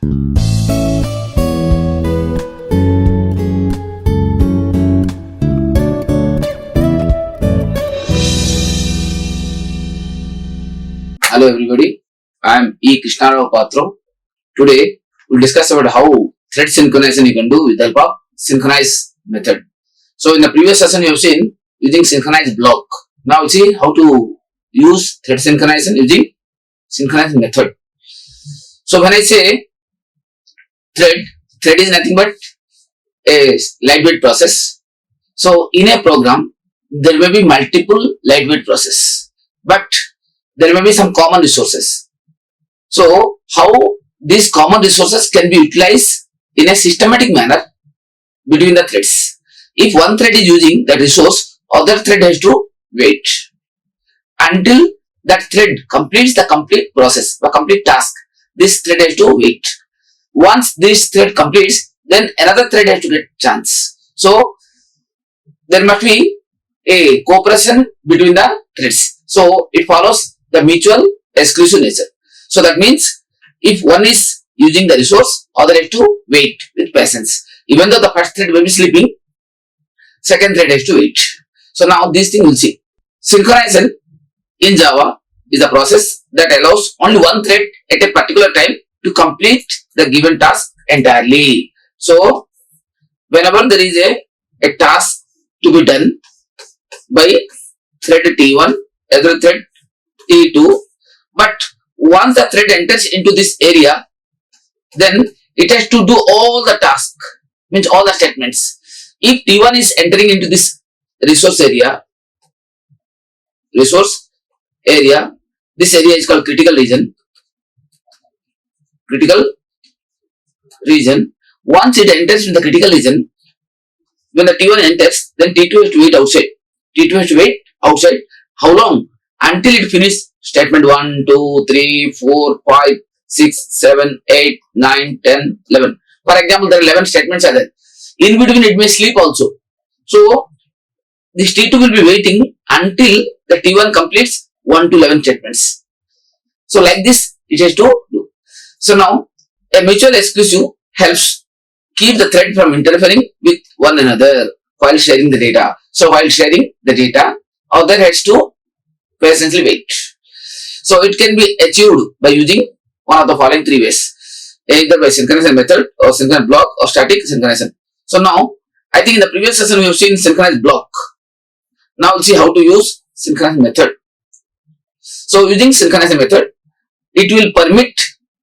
Hello everybody, I am Krishna Rao Patro. Today we'll discuss about how thread synchronization you can do with the help of synchronized method. So in the previous session you have seen using synchronized block. Now we'll see how to use thread synchronization using synchronized method. So when I say thread is nothing but a lightweight process. So in a program there may be multiple lightweight process, but there may be some common resources. So how these common resources can be utilized in a systematic manner between the threads. If one thread is using that resource, other thread has to wait until that thread completes the complete process, the complete task. This thread has to wait. Once this thread completes, then another thread has to get chance. So there must be a cooperation between the threads. So it follows the mutual exclusive nature. So that means if one is using the resource, other has to wait with patience. Even though the first thread may be sleeping, second thread has to wait. So now this thing we'll see. Synchronization in Java is a process that allows only one thread at a particular time to complete the given task entirely. So whenever there is a task to be done by thread T1, other thread T2, but once the thread enters into this area, then it has to do all the task, means all the statements. If T1 is entering into this resource area, this area is called critical region. Once it enters into the critical region, when the T1 enters, then T2 has to wait outside. How long? Until it finishes statement 1, 2, 3, 4, 5, 6, 7, 8, 9, 10, 11. For example, there are 11 statements are there. In between it may sleep also. So this T2 will be waiting until the T1 completes 1 to 11 statements. So like this it has to do. So now a mutual exclusive helps keep the thread from interfering with one another while sharing the data. So while sharing the data, other has to patiently wait. So it can be achieved by using one of the following three ways. Either by synchronization method or synchronized block or static synchronization. So now I think in the previous session we have seen synchronized block. Now we'll see how to use synchronized method. So using synchronization method, it will permit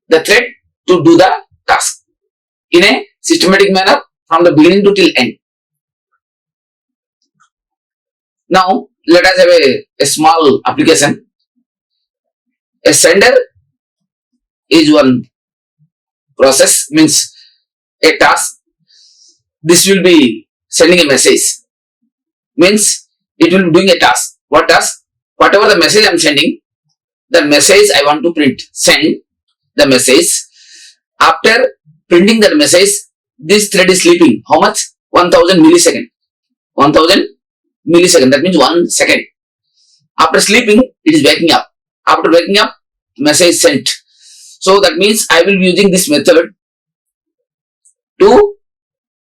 the thread to do the task in a systematic manner from the beginning to till end. Now let us have a small application. A sender is one process, means a task. This will be sending a message, means it will be doing a task. What task? Whatever the message I am sending, the message I want to print. Send the message. After printing that message, this thread is sleeping. How much? 1000 millisecond. 1000 millisecond. That means 1 second. After sleeping, it is waking up. After waking up, message sent. So that means I will be using this method to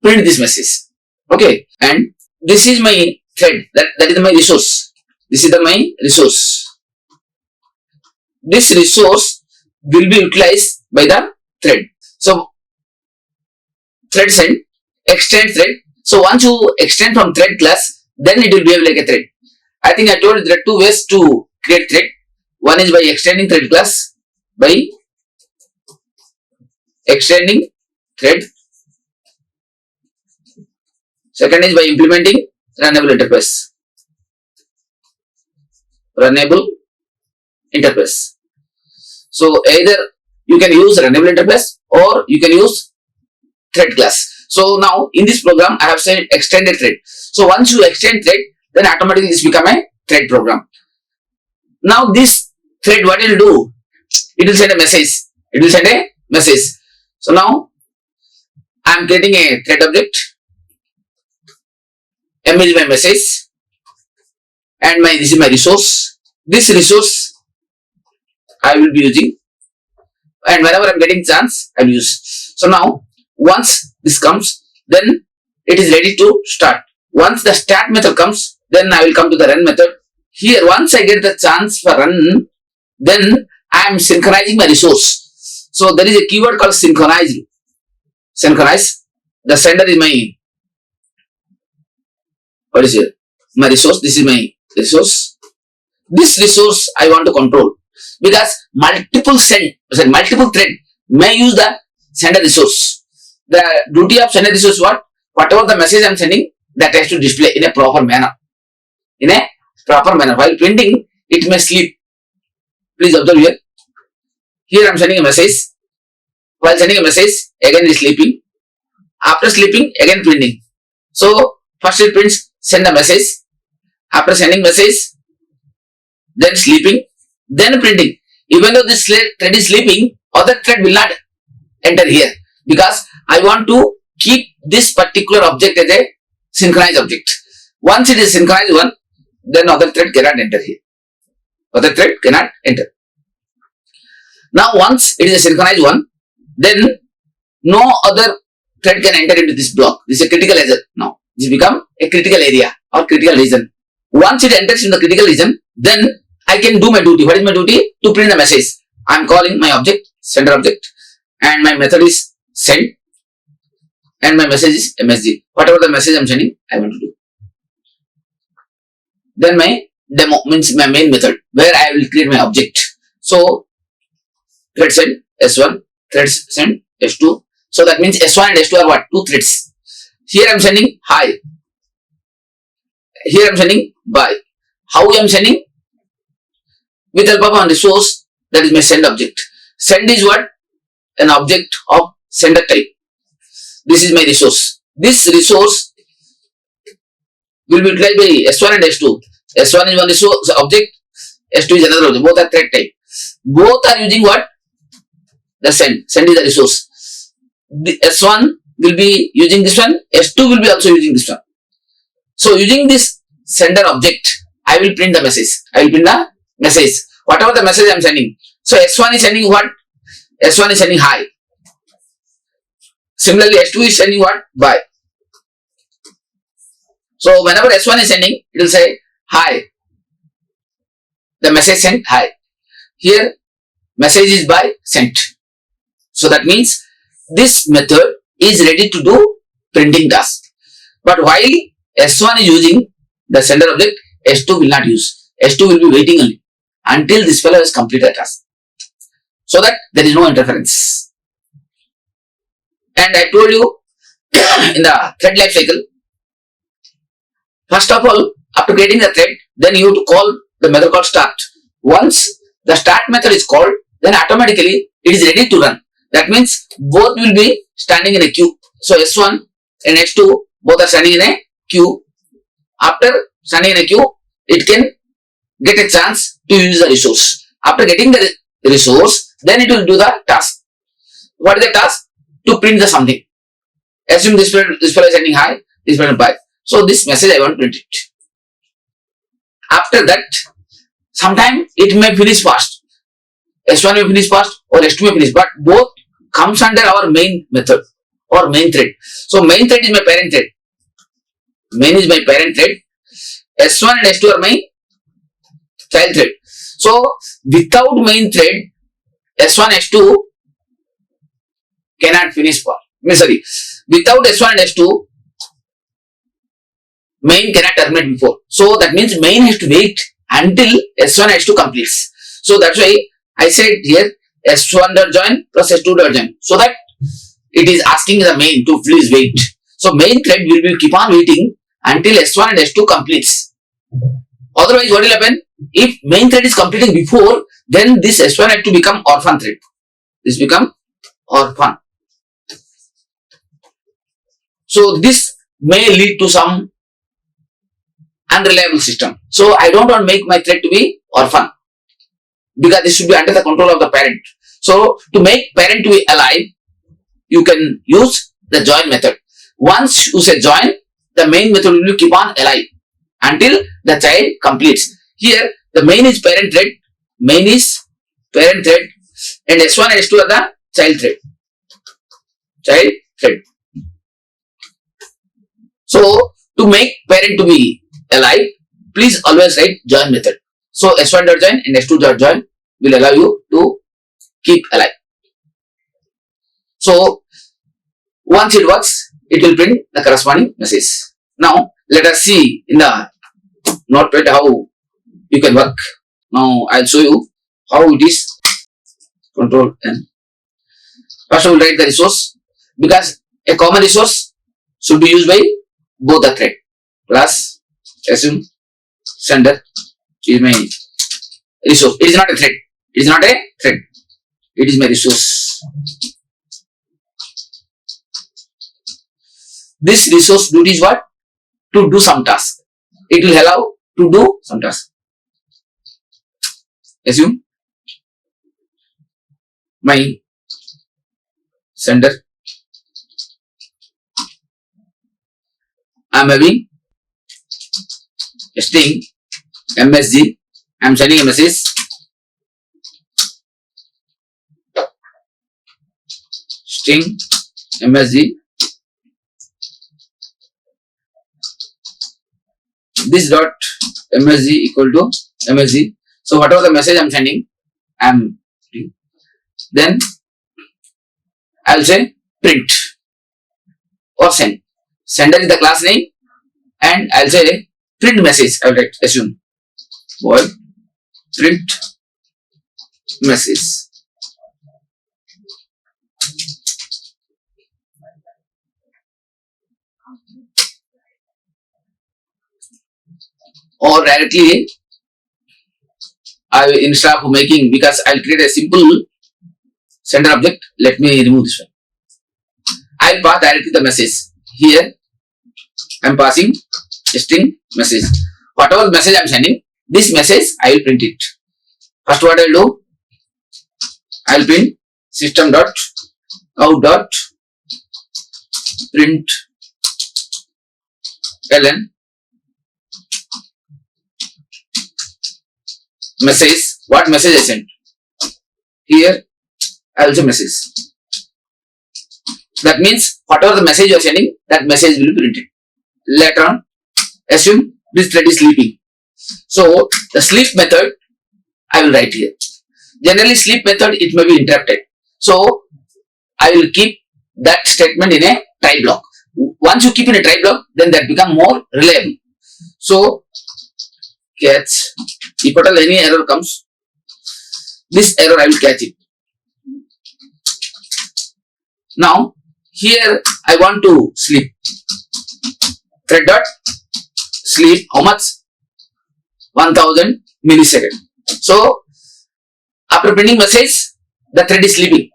print this message. Okay, and this is my thread. That is my resource. This is my resource. This resource will be utilized by the thread. So thread send, extend thread. So once you extend from thread class, then it will behave like a thread. I think I told you there are two ways to create thread. One is by extending thread class, by extending thread. Second is by implementing runnable interface. So either you can use runnable interface or you can use thread class. So now in this program I have said extended thread. So once you extend thread, then automatically this become a thread program. Now this thread, what it will do? It will send a message. So now I am creating a thread object. M is my message and this is my resource. This resource I will be using and whenever I'm getting chance, I'll use. So now, once this comes, then it is ready to start. Once the start method comes, then I will come to the run method. Here, once I get the chance for run, then I am synchronizing my resource. So there is a keyword called synchronized. Synchronize. The sender is my, what is it? My resource. This is my resource. This resource I want to control because multiple thread may use the sender resource. The duty of sender resource what? Whatever the message I am sending, that has to display in a proper manner. In a proper manner. While printing, it may sleep. Please observe here. Here I am sending a message. While sending a message, again it is sleeping. After sleeping, again printing. So first it prints, send a message. After sending message, then sleeping, then printing. Even though this thread is sleeping, other thread will not enter here because I want to keep this particular object as a synchronized object. Once it is synchronized one, then other thread cannot enter here. Other thread cannot enter. Now once it is a synchronized one, then no other thread can enter into this block. This is a critical area now. This become a critical area or critical region. Once it enters in the critical region, then I can do my duty. What is my duty? To print the message. I am calling my object, sender object, and my method is send, and my message is MSG. Whatever the message I am sending, I want to do. Then my demo means my main method where I will create my object. So thread send S1, thread send S2. So that means S1 and S2 are what? Two threads. Here I am sending hi. Here I am sending bye. How I am sending? With help of one resource, that is my send object. Send is what? An object of sender type. This is my resource. This resource will be utilized by S1 and S2. S1 is one resource object, S2 is another object. Both are thread type. Both are using what? The send. Send is the resource. The S1 will be using this one, S2 will be also using this one. So using this sender object, I will print the message. I will print the message. Whatever the message I am sending. So S1 is sending what? S1 is sending hi. Similarly, S2 is sending what? Bye. So whenever S1 is sending, it will say hi. The message sent hi. Here, message is bye sent. So that means this method is ready to do printing task. But while S1 is using the sender object, S2 will not use. S2 will be waiting only until this fellow has completed the task. So that there is no interference. And I told you in the thread life cycle, first of all, after creating the thread, then you have to call the method called start. Once the start method is called, then automatically it is ready to run. That means both will be standing in a queue. So S1 and S2 both are standing in a queue. After standing in a queue, it can get a chance to use the resource. After getting the resource, then it will do the task. What is the task? To print the something. Assume this fellow is sending hi, this fellow bye. So this message I want to print it. After that, sometime it may finish fast. S1 may finish fast or S2 may finish, but both comes under our main method or main thread. So main thread is my parent thread. Main is my parent thread. S1 and S2 are my child thread. So without main thread, S1 S2 cannot finish fast. Sorry, without S1 and S2, main cannot terminate before. So that means main has to wait until S1 S2 completes. So that's why I said here S1.join plus S2.join. So that it is asking the main to please wait. So main thread will be keep on waiting until S1 and S2 completes. Otherwise, what will happen? If main thread is completing before, then this S1 had to become orphan thread. This become orphan. So this may lead to some unreliable system. So I don't want to make my thread to be orphan, because this should be under the control of the parent. So to make parent to be alive, you can use the join method. Once you say join, the main method will keep on alive until the child completes. Here the main is parent thread, main is parent thread, and S1 and S2 are the child thread. Child thread. So to make parent to be alive, please always write join method. So S1.join and S2.join will allow you to keep alive. So once it works, it will print the corresponding message. Now let us see in the notepad how you can work. Now I'll show you how it is. Control N. First I will write the resource, because a common resource should be used by both the thread. Plus assume sender is my resource. It is not a thread. It is not a thread. It is my resource. This resource duty is what? To do some task. It will allow to do some task. Assume my sender. I am having a string MSG. I am sending a message. String MSG. This dot MSG equal to MSG. So whatever the message I am sending, then I will say print or send. Sender is the class name, and I will say print message. I will write, assume void print message. Or directly I will, instead of making, because I will create a simple sender object. Let me remove this one. I will pass directly the message. Here I am passing a string message. Whatever message I am sending, this message I will print it. First what I will do, I will print system dot out dot print ln message. What message I sent? Here I will say message. That means whatever the message you are sending, that message will be printed. Later on, assume this thread is sleeping. So the sleep method I will write here. Generally sleep method, it may be interrupted. So I will keep that statement in a try block. Once you keep in a try block, then that become more reliable. So catch, if at all any error comes, this error I will catch it. Now here I want to sleep. Thread dot sleep, how much? 1000 millisecond. So after printing message, the thread is sleeping.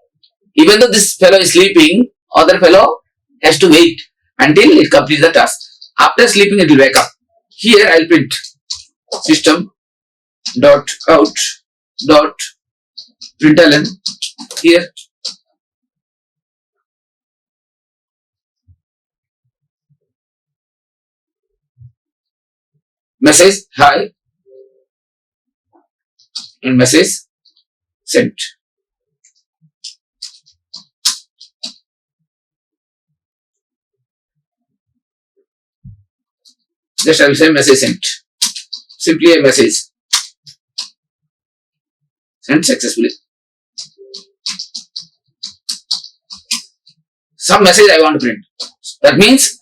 Even though this fellow is sleeping, other fellow has to wait until it completes the task. After sleeping, it will wake up. Here I will print system dot out dot println. Here message hi and message sent. Just I will say message sent. Simply a message sent successfully. Some message I want to print. That means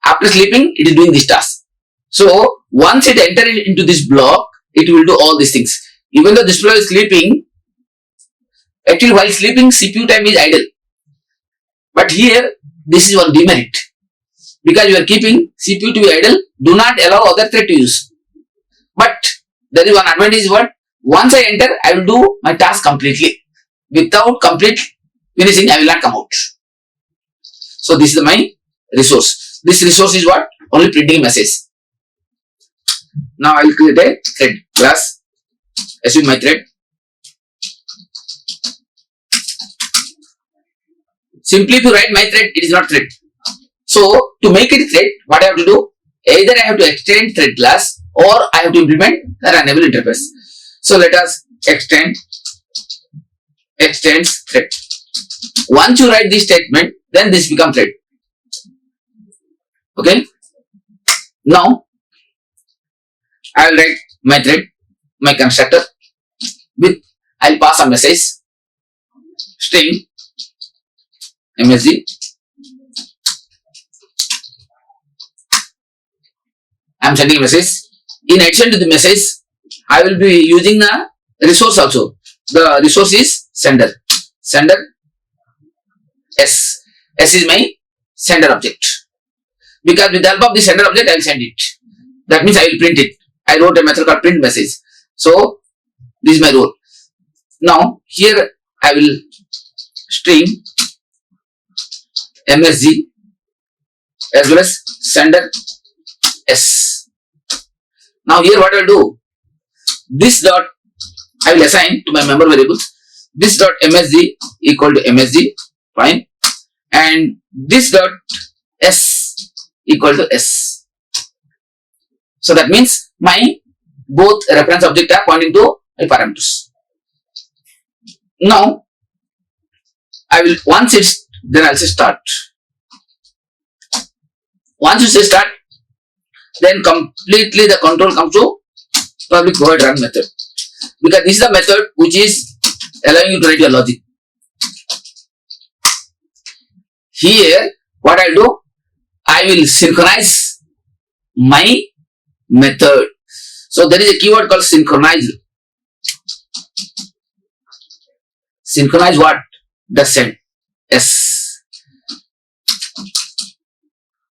after sleeping, it is doing this task. So once it enters into this block, it will do all these things. Even though this fellow is sleeping, actually while sleeping, CPU time is idle. But here, this is one demerit. Because you are keeping CPU to be idle, do not allow other thread to use. But there is one advantage. What? Once I enter, I will do my task completely. Without complete finishing, I will not come out. So this is my resource. This resource is what? Only printing message. Now I will create a thread class. Assume my thread. Simply if you write my thread, it is not thread. So to make it thread, what I have to do? Either I have to extend thread class or I have to implement the runnable interface. So let us extend extends thread. Once you write this statement, then this becomes thread. Okay. Now I will write my thread, my constructor with, I will pass a message string msg. I am sending a message. In addition to the message, I will be using the resource also. The resource is sender. Sender S. S is my sender object. Because with the help of the sender object, I will send it. That means I will print it. I wrote a method called print message. So this is my role. Now here I will string msg as well as sender S. Now here what I will do, this dot I will assign to my member variables, this dot msg equal to msg, fine, and this dot s equal to s. So that means my both reference object are pointing to my parameters. Now I will, once it's, then I'll say start. Once you say start, then completely the control comes to public void run method, because this is the method which is allowing you to write your logic. Here what I'll do, I will synchronize my method. So there is a keyword called synchronized. Synchronize what? The send S.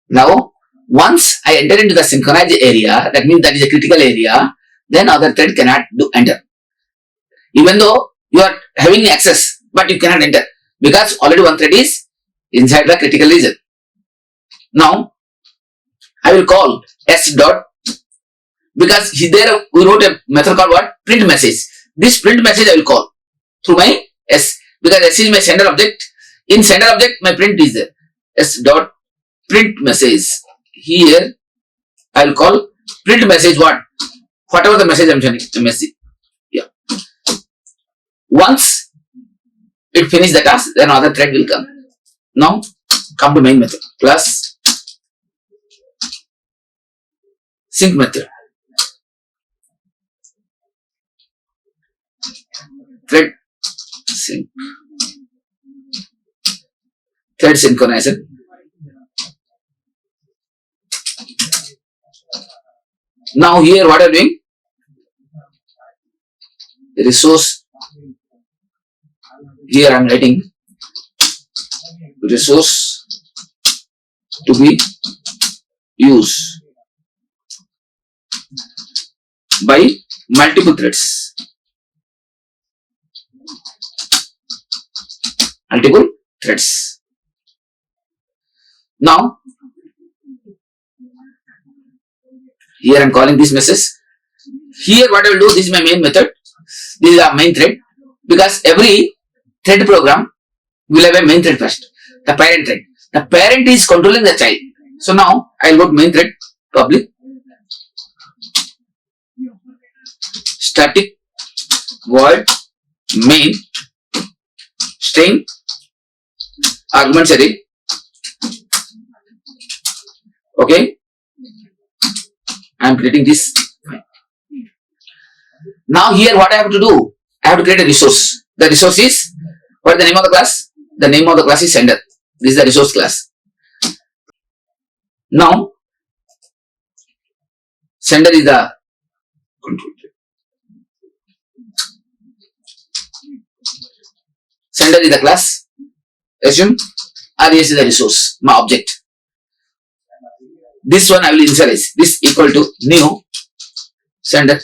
Now once I enter into the synchronized area, that means that is a critical area, then other thread cannot do enter. Even though you are having access, but you cannot enter, because already one thread is inside the critical region. Now I will call s dot, because there we wrote a method called what? Print message. This print message I will call through my s, because s is my sender object. In sender object my print is there. S dot print message. Here I will call print message what? Whatever the message I am sending, MSG. Yeah. Once it finishes the task, then another thread will come. Now come to main method plus sync method. Thread sync. Thread synchronization. Now here what I am doing? Resource. Here I am writing resource to be used by multiple threads. Multiple threads. Now here I am calling this message. Here what I will do, this is my main method. This is our main thread, because every thread program will have a main thread first, the parent thread. The parent is controlling the child. So now I will go to main thread public static void main string arguments array. Okay, I am creating this. Now here what I have to do, I have to create a resource. The resource is, what is the name of the class? The name of the class is sender. This is the resource class. Now sender is the control. Sender is the class. Assume RES is the resource, my object. This one I will initialize. This equal to new sender,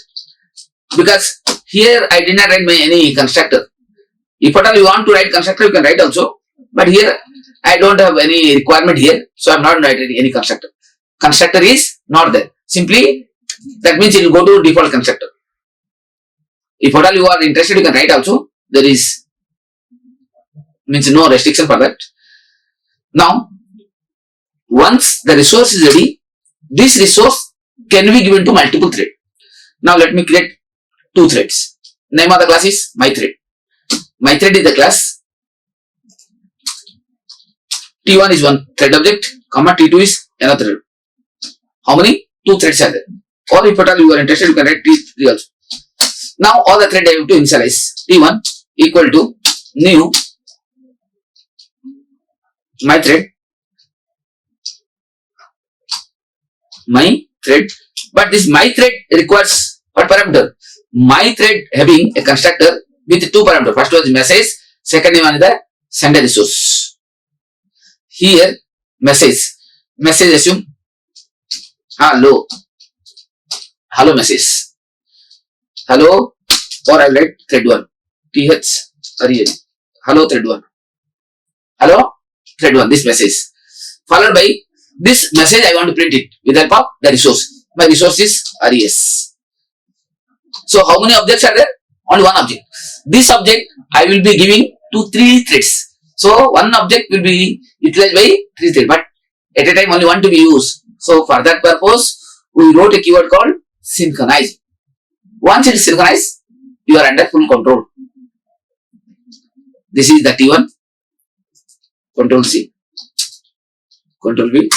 because here I did not write any constructor. If at all you want to write constructor, you can write also, but here I don't have any requirement here, so I am not writing any constructor. Constructor is not there. Simply that means it will go to default constructor. If at all you are interested, you can write also. There is means no restriction for that. Now once the resource is ready, this resource can be given to multiple thread. Now let me create two threads. Name of the class is my thread. My thread is the class. T1 is one thread object, comma T2 is another thread. How many? Two threads are there. Or if at all you are interested, you can write T3 also. Now all the thread I have to initialize. T1 equal to new my thread, but this my thread requires what parameter? My thread having a constructor with two parameters. First one is message, second one is the sender resource. Here message assume hello message, hello, or I write thread 1 th real hello thread 1, hello thread 1, this message followed by this message. I want to print it with the help of the resource. My resource is res. So how many objects are there? Only one object. This object I will be giving to 3 threads. So one object will be utilized by 3 threads, but at a time only one to be used. So for that purpose, we wrote a keyword called synchronize. Once it is synchronized, you are under full control. This is the T1, Control C, Control V,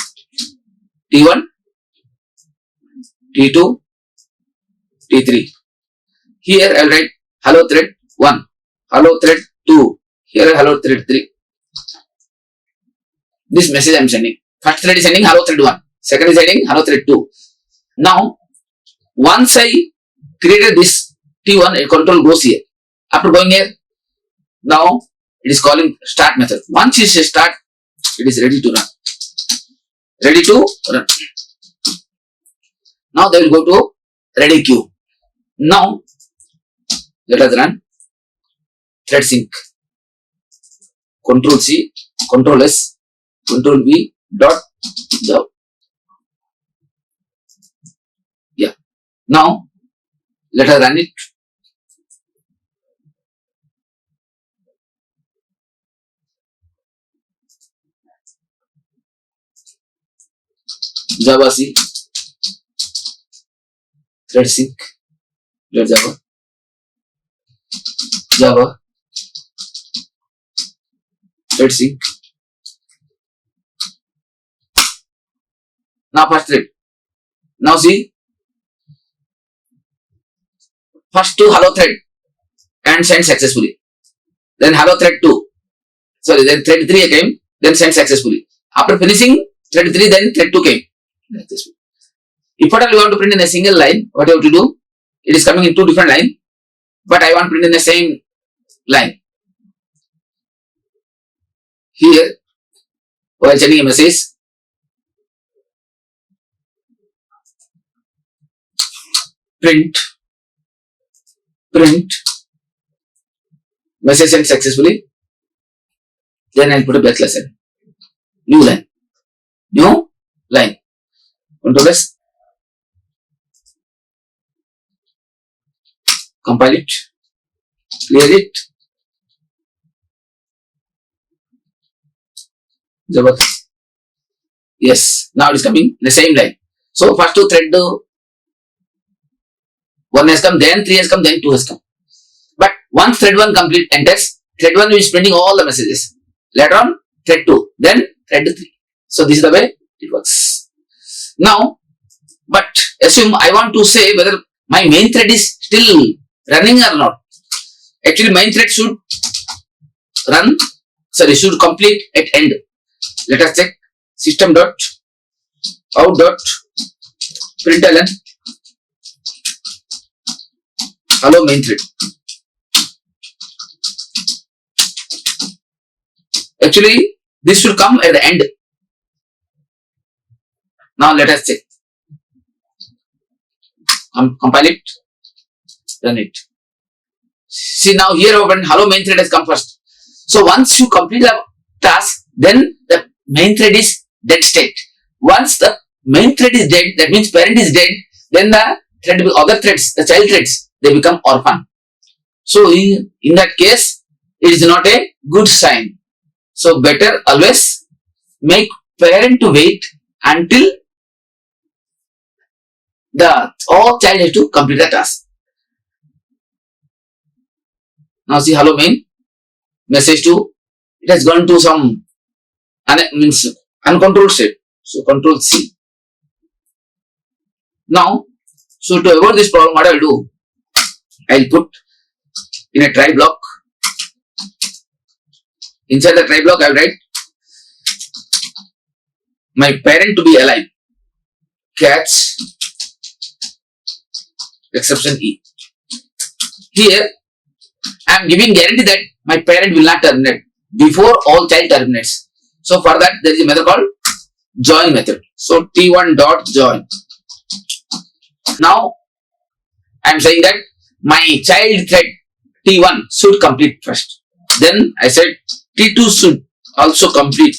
T1, T2, T3. Here I will write hello thread 1, hello thread 2, here hello thread 3. This message I am sending. First thread is sending hello thread 1, second is sending hello thread 2. Now, once I created this T1, a control goes here. After going here, now it is calling start method. Once it says start, it is ready to run. Ready to run. Now they will go to ready queue. Now let us run thread sync. Control C, Control S, Control V dot Java. Yeah. Now let us run it. Java C, thread sync, Java, thread sync. Now first thread. Now see, first to hello thread and send successfully. Then hello thread 2. Sorry, then thread 3 came, then send successfully. After finishing thread 3, then thread 2 came. If at all you want to print in a single line, what you have to do? It is coming in 2 different lines, but I want to print in the same line. Here, while sending a message, print, message sent successfully. Then I'll put a backslash n. New line. Control S. Compile it. Clear it. Zabardast. Yes. Now it is coming in the same line. So first to thread 1 has come, then 3 has come, then 2 has come. But once thread 1 complete enters, thread 1 is printing all the messages. Later on, thread 2, then thread 3. So this is the way it works. Now, but assume I want to say whether my main thread is still running or not. Actually, main thread should should complete at end. Let us check system.out.println hello main thread. Actually, this should come at the end. Now let us check. Compile it, run it. See, now here open hello main thread has come first. So once you complete the task, then the main thread is dead state. Once the main thread is dead, that means parent is dead, then the other threads, the child threads, they become orphan. So in that case, it is not a good sign. So better always make parent to wait until the all child has to complete the task. Now see hello main, message to, it has gone to some means uncontrolled state. So control C. Now, so to avoid this problem, what I will do, I will put in a try block. Inside the try block, I will write my parent to be alive. Catch exception E. Here, I am giving guarantee that my parent will not terminate before all child terminates. So for that, there is a method called join method. So T1 dot join. Now, I am saying that my child thread T1 should complete first. Then I said T2 should also complete.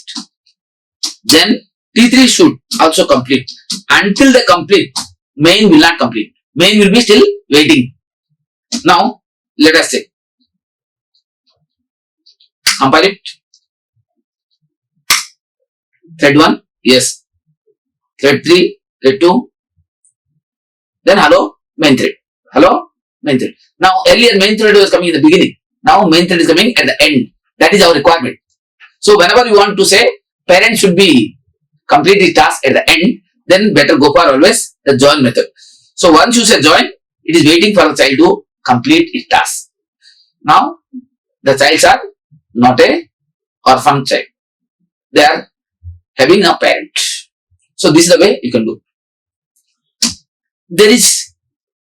Then T3 should also complete. Until they complete, main will not complete. Main will be still waiting. Now, let us say, compile it. Thread 1, yes. Thread 3, thread 2. Then hello, main thread. Hello, main thread. Now, earlier main thread was coming in the beginning. Now, main thread is coming at the end. That is our requirement. So, whenever you want to say parent should be complete the task at the end, then better go for always the join method. So, once you say join, it is waiting for the child to complete its task. Now, the childs are not a orphan child. They are having a parent. So, this is the way you can do. There is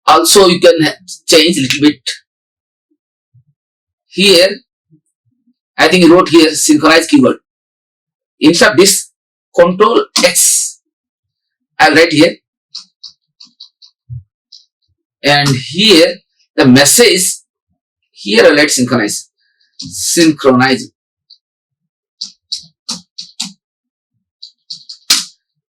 also, you can change a little bit. Here, I think you wrote here synchronized keyword. Instead of this, Control X, I will write here. And here, the message, here I will write synchronize. Synchronize.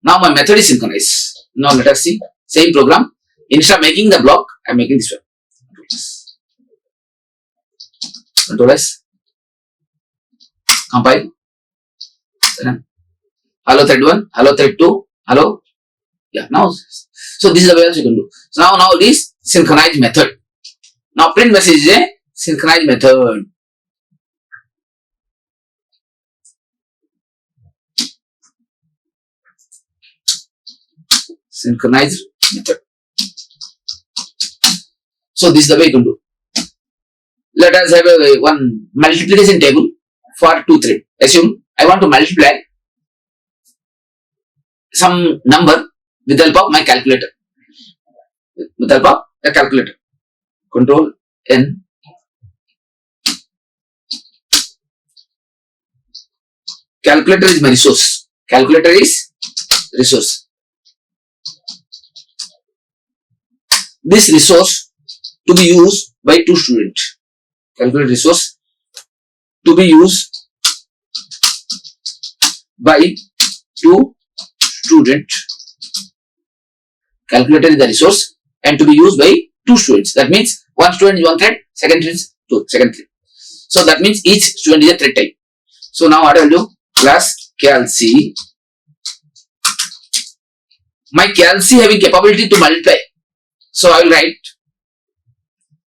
Now my method is synchronize. Now let us see. Same program. Instead of making the block, I am making this one. Control S. Compile. Hello thread 1. Hello thread 2. Hello. Yeah. Now, so this is the way else you can do. So now it is synchronized method. Now print message is a synchronized method. Synchronized method. So this is the way you can do. Let us have one multiplication table for 2 thread. Assume I want to multiply some number with the help of my calculator. With the help of the calculator. Control N. Calculator is my resource. Calculator is resource. This resource to be used by 2 students. Calculator resource to be used by 2 students. Calculator is the resource and to be used by 2 students. That means one student is 1 thread, second thread is 2, second thread. So that means each student is a thread type. So now what I will do? Class calc. My calc having capability to multiply. So I will write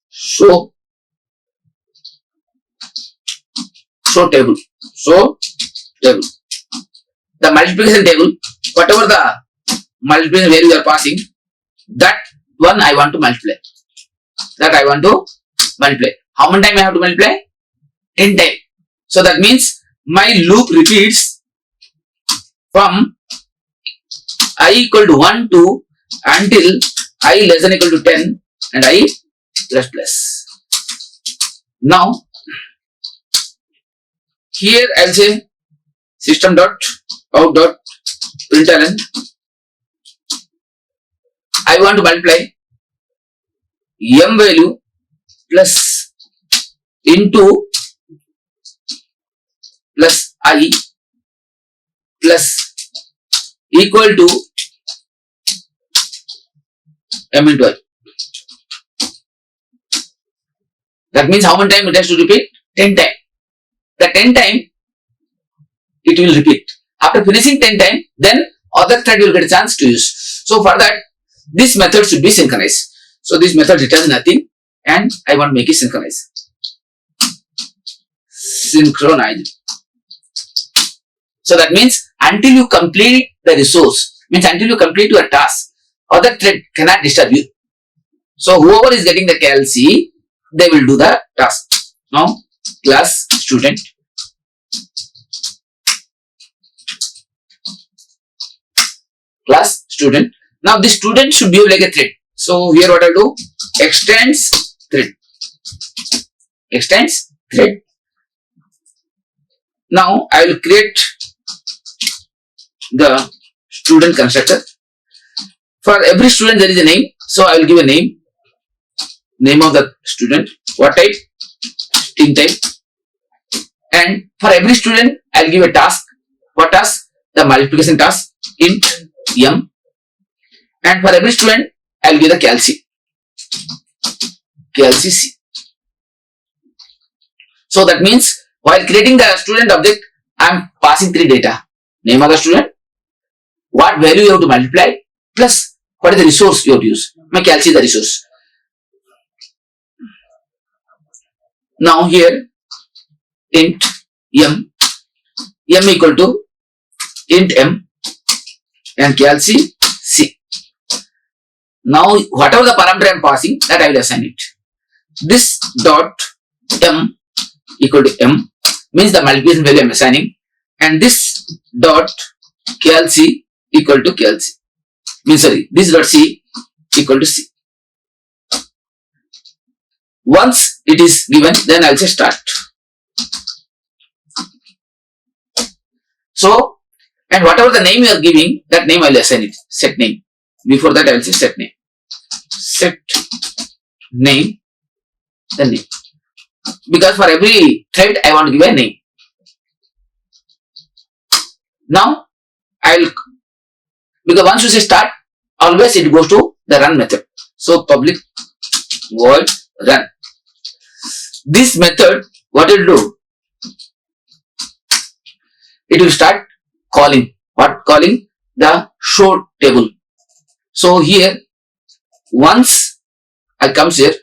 show table. So table. The multiplication table, whatever the multiplication value you are passing, that one I want to multiply. That I want to multiply. How many times I have to multiply? 10 times. So that means my loop repeats from I equal to 1 to until I less than equal to 10 and I plus plus. Now, here I will say system dot out dot println. I want to multiply m value plus into plus I plus equal to m into I. That means how many times it has to repeat? 10 times. The 10 times it will repeat. After finishing 10 times, then other thread will get a chance to use. So for that, this method should be synchronized. So this method returns nothing and I want to make it synchronized. synchronized. So that means until you complete the resource, means until you complete your task, other thread cannot disturb you. So whoever is getting the KLC, they will do the task. Now class student, class student. Now this student should behave like a thread. So here what I do, extends thread, extends thread. Now I will create the student constructor. For every student there is a name, so I will give a name, name of the student, what type, string type, and for every student I will give a task, what task, the multiplication task, int m, and for every student I will give the KLC, KLC C. So that means while creating the student object, I am passing three data, name of the student, what value you have to multiply, plus what is the resource you have to use. My KLC is the resource. Now here int m equal to int m and KLC C. Now whatever the parameter I am passing, that I will assign it. This dot m equal to m means the multiplication value I am assigning, and this dot KLC equal to KLC. Means sorry, this dot C equal to C. Once it is given, then I will say start. So, and whatever the name you are giving, that name I will assign it. Set name. Before that I will say set name. Set name, the name. Because for every thread I want to give a name. Now I will, because once you say start, always it goes to the run method. So public void run. This method, what it will do? It will start calling. What calling? The show table. So here, once I comes here,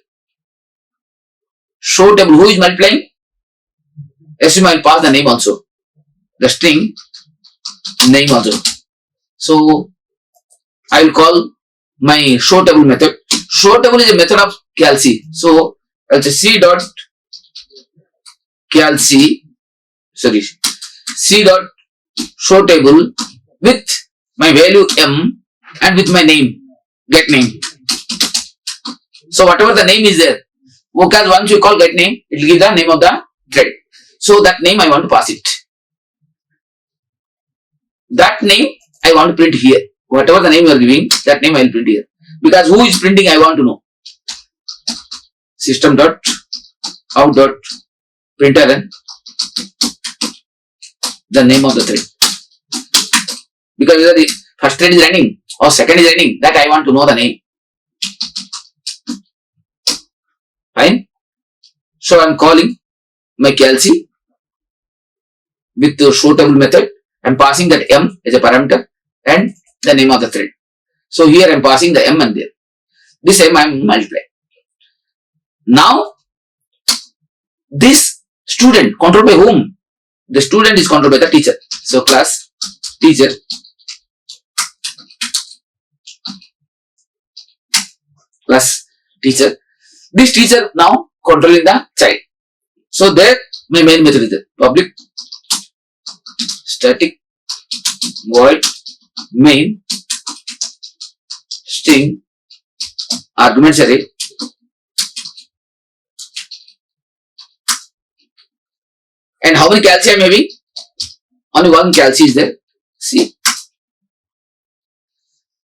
show table, who is multiplying? Assume I will pass the name also. The string name also. So I will call my show table method. Show table is a method of KLC. So I will say c dot KLC, sorry, c dot show table with my value m and with my name, get name. So whatever the name is there, because once you call get name, it will give the name of the thread. So that name I want to pass it. That name I want to print here. Whatever the name you are giving, that name I will print here. Because who is printing I want to know. System dot out dot println the name of the thread. Because whether the first thread is running or second is running, that I want to know the name. Fine. So I am calling my KLC with the show table method. I am passing that m as a parameter and the name of the thread. So here I am passing the m and there. This m I am multiplying. Now this student controlled by whom? The student is controlled by the teacher. So class teacher class teacher. This teacher now controlling the child. So there my main method is there. Public static void main string arguments array and how many KLC I am having? Only one KLC is there, C.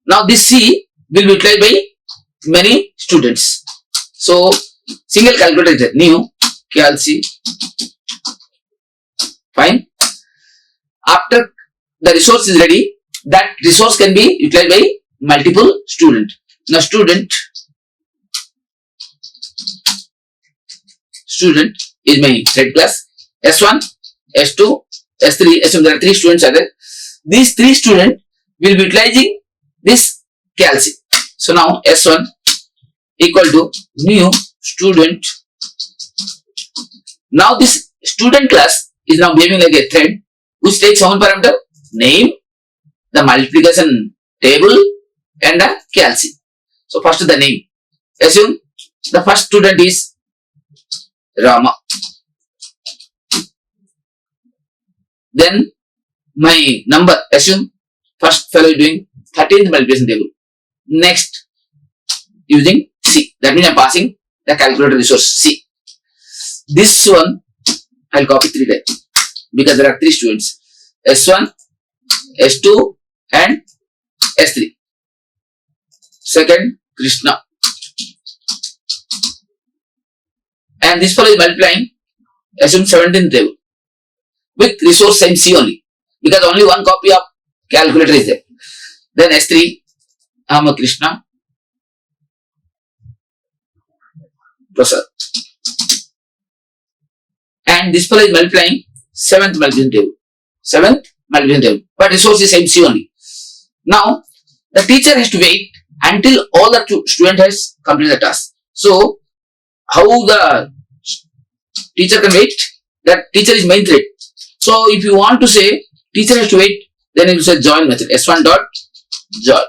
Now this C will be utilized by many students. So single calculator is there, new KLC. Fine. After the resource is ready, that resource can be utilized by multiple students. Now student is my thread class. S1, S2, S3, assume there are 3 students are there. These 3 students will be utilizing this KLC. So now S1 equal to new student Now this student class is now behaving like a thread which takes one parameter, name, the multiplication table and the calci. So first the name. Assume the first student is Rama. Then my number, assume first fellow is doing 13th multiplication table. Next using C. That means I am passing the calculator resource C. This one I will copy 3 times because there are 3 students. S1, S2 and S3. Second Krishna. And this fellow is multiplying, assume 17th table with resource same C only because only one copy of calculator is there. Then S3, Krishna, Prasad. And this fellow is multiplying 7th multiplication table. 7th multiplication table. But resource is same C only. Now, the teacher has to wait until all the student has completed the task. So, how the teacher can wait? That teacher is main thread. So, if you want to say teacher has to wait, then you say join method. S1 dot join.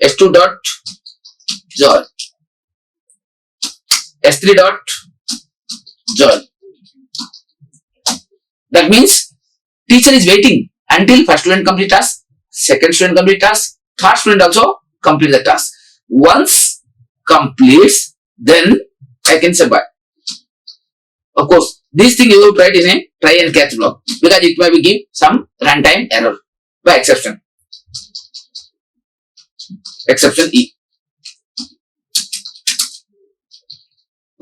S2 dot join. S3 dot join. That means teacher is waiting until first student complete task, second student complete task, third student also complete the task. Once completes, then I can say bye. Of course, this thing you will try it in a try and catch block because it may give some runtime error by exception. Exception E.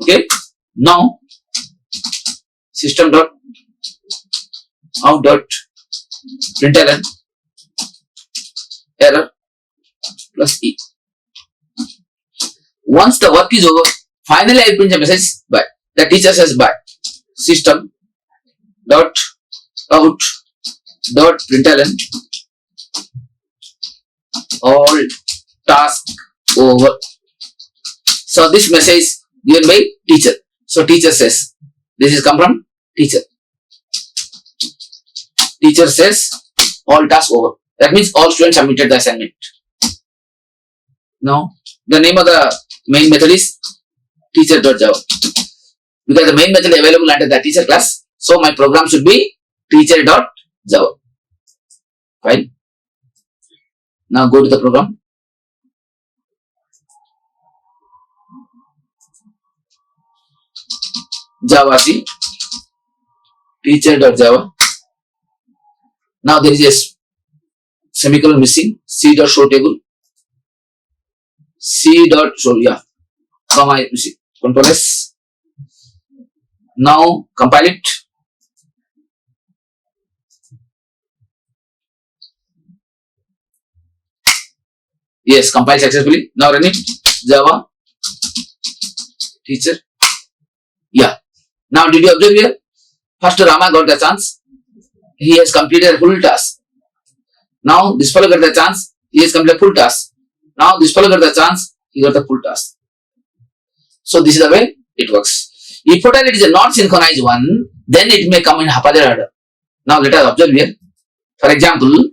Okay. Now system dot out dot println error plus E. Once the work is over, finally I print a message bye. The teacher says bye. System dot out dot println all task over. So this message given by teacher. So teacher says, this is come from teacher. Teacher says all tasks over. That means all students submitted the assignment. Now the name of the main method is teacher.java. Because the main method available under the teacher class. So my program should be teacher.java. Fine. Now go to the program. Java C teacher.java. Now there is a semicolon missing. C dot show table. C dot show, yeah, comma is missing. Control S. Now compile it. Yes, compile successfully. Now run it. Java teacher. Yeah. Now did you observe here? First Rama got the chance. He has completed a full task. Now this fellow got the chance. He has completed full task. Now this fellow got the chance. He got the full task. So this is the way it works. If at all it is a not synchronized one, then it may come in haphazard order. Now let us observe here. For example,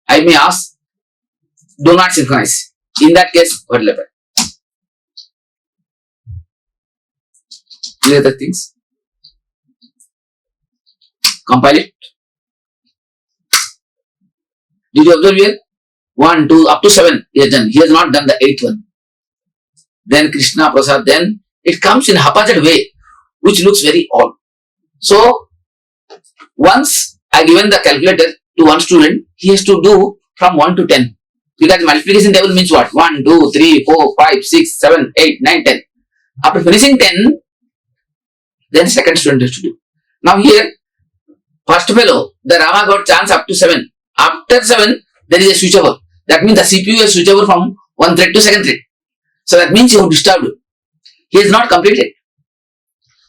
I may ask, do not synchronize. In that case, what will happen? Clear the things. Compile it. Did you observe here? 1, 2, up to 7 he has done. He has not done the 8th one. Then Krishna, Prasad, then it comes in haphazard way, which looks very odd. So, once I given the calculator to one student, he has to do from 1 to 10. Because multiplication table means what? 1, 2, 3, 4, 5, 6, 7, 8, 9, 10. After finishing 10, then second student has to do. Now here, first fellow, the Rama got chance up to 7. After 7, there is a switchover. That means the CPU has switched over from one thread to second thread. So that means you have disturbed. He is not completed.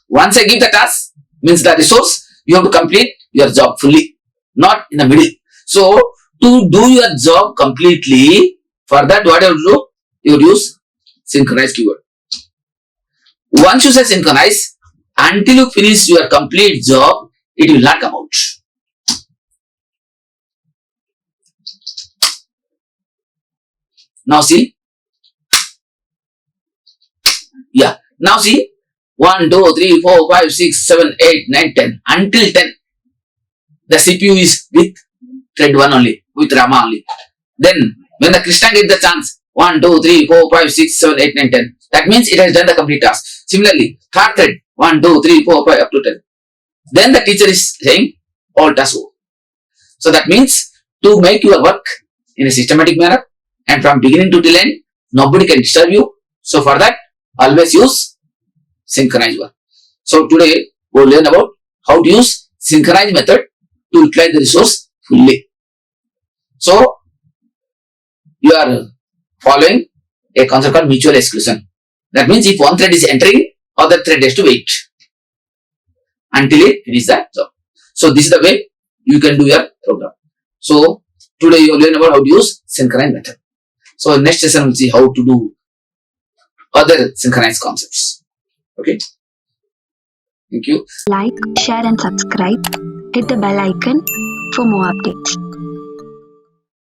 Once I give the task, means the resource, you have to complete your job fully, not in the middle. So to do your job completely, for that what you have to do? You would use synchronize keyword. Once you say synchronize, Until you finish your complete job, it will not come out. Now see, yeah. Now see, 1, 2, 3, 4, 5, 6, 7, 8, 9, 10. Until 10, the CPU is with thread 1 only, with Rama only. Then, when the Krishna gets the chance, 1, 2, 3, 4, 5, 6, 7, 8, 9, 10. That means it has done the complete task. Similarly, third thread, 1, 2, 3, 4, 5, up to 10. Then the teacher is saying, all tasks over. So that means to make your work in a systematic manner and from beginning to till end, nobody can disturb you. So for that, always use synchronized work. So today, we'll learn about how to use synchronized method to utilize the resource fully. So, you are following a concept called mutual exclusion. That means if one thread is entering, other thread has to wait until it finishes that job. So this is the way you can do your program. So today you will learn about how to use synchronized method. So next session we'll see how to do other synchronized concepts. Okay. Thank you. Like, share and subscribe. Hit the bell icon for more updates.